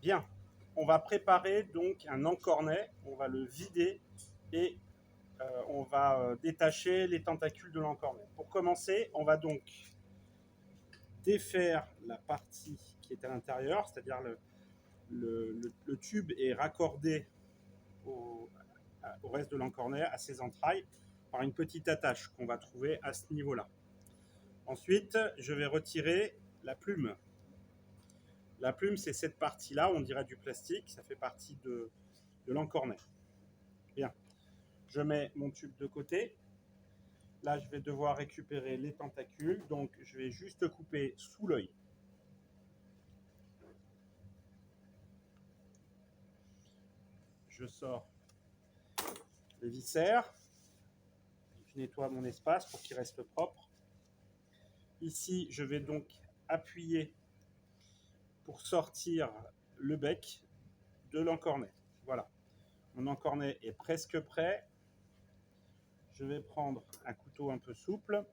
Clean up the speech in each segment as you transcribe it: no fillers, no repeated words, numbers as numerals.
Bien, on va préparer donc un encornet, on va le vider et on va détacher les tentacules de l'encornet. Pour commencer, on va donc défaire la partie qui est à l'intérieur, c'est-à-dire le tube est raccordé au reste de l'encornet, à ses entrailles, par une petite attache qu'on va trouver à ce niveau-là. Ensuite, je vais retirer la plume. La plume, c'est cette partie-là, on dirait du plastique, ça fait partie de l'encornet. Bien, je mets mon tube de côté. Là, je vais devoir récupérer les tentacules, donc je vais juste couper sous l'œil. Je sors les viscères. Je nettoie mon espace pour qu'il reste propre. Ici, je vais donc appuyer pour sortir le bec de l'encornet. Voilà, mon encornet est presque prêt. Je vais prendre un couteau un peu souple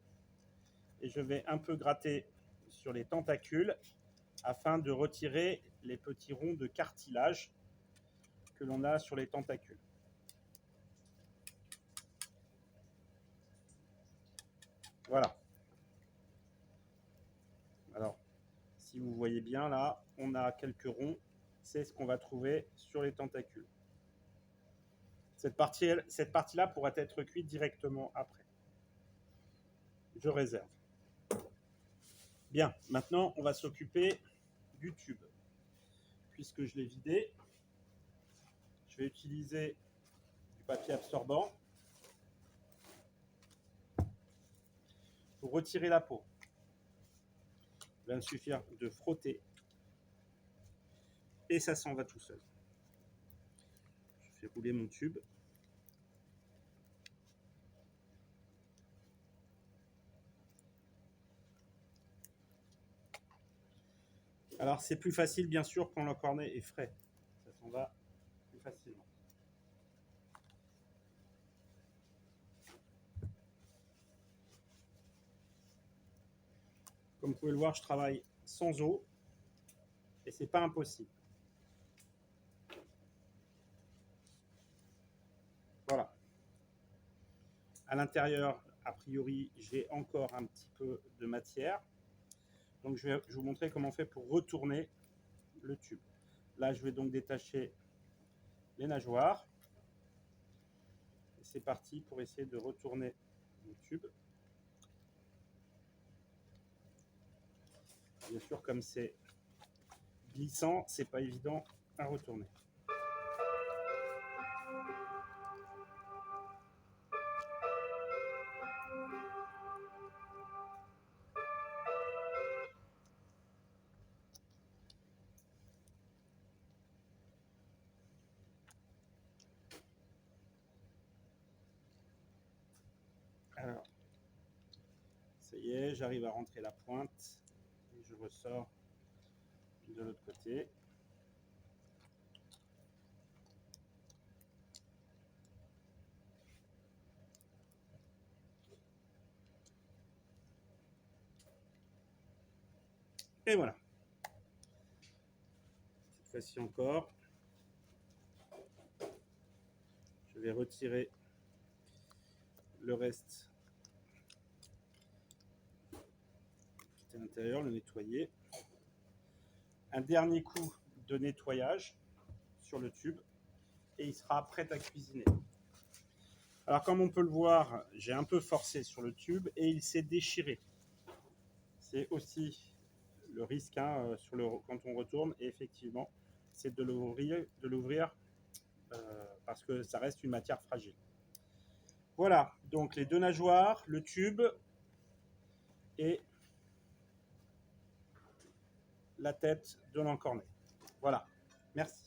et je vais un peu gratter sur les tentacules afin de retirer les petits ronds de cartilage que l'on a sur les tentacules. Voilà. Alors, si vous voyez bien là, on a quelques ronds. C'est ce qu'on va trouver sur les tentacules. Cette partie-là pourrait être cuite directement après. Je réserve. Bien, maintenant on va s'occuper du tube. Puisque je l'ai vidé, je vais utiliser du papier absorbant pour retirer la peau. Il va me suffire de frotter et ça s'en va tout seul. Je fais rouler mon tube. Alors c'est plus facile bien sûr quand l'encornet est frais. Ça s'en va plus facilement. Comme vous pouvez le voir, je travaille sans eau et c'est pas impossible. Voilà. À l'intérieur, a priori, j'ai encore un petit peu de matière. Donc je vais vous montrer comment on fait pour retourner le tube. Là, je vais donc détacher les nageoires. C'est parti pour essayer de retourner le tube. Bien sûr, comme c'est glissant, c'est pas évident à retourner. Alors, ça y est, j'arrive à rentrer la pointe et je ressors de l'autre côté. Et voilà. Cette fois-ci encore, je vais retirer le reste qui est à l'intérieur, le nettoyer. Un dernier coup de nettoyage sur le tube et il sera prêt à cuisiner. Alors comme on peut le voir, j'ai un peu forcé sur le tube et il s'est déchiré. C'est aussi le risque hein, quand on retourne, et effectivement, c'est de l'ouvrir parce que ça reste une matière fragile. Voilà, donc les deux nageoires, le tube et la tête de l'encornet. Voilà, merci.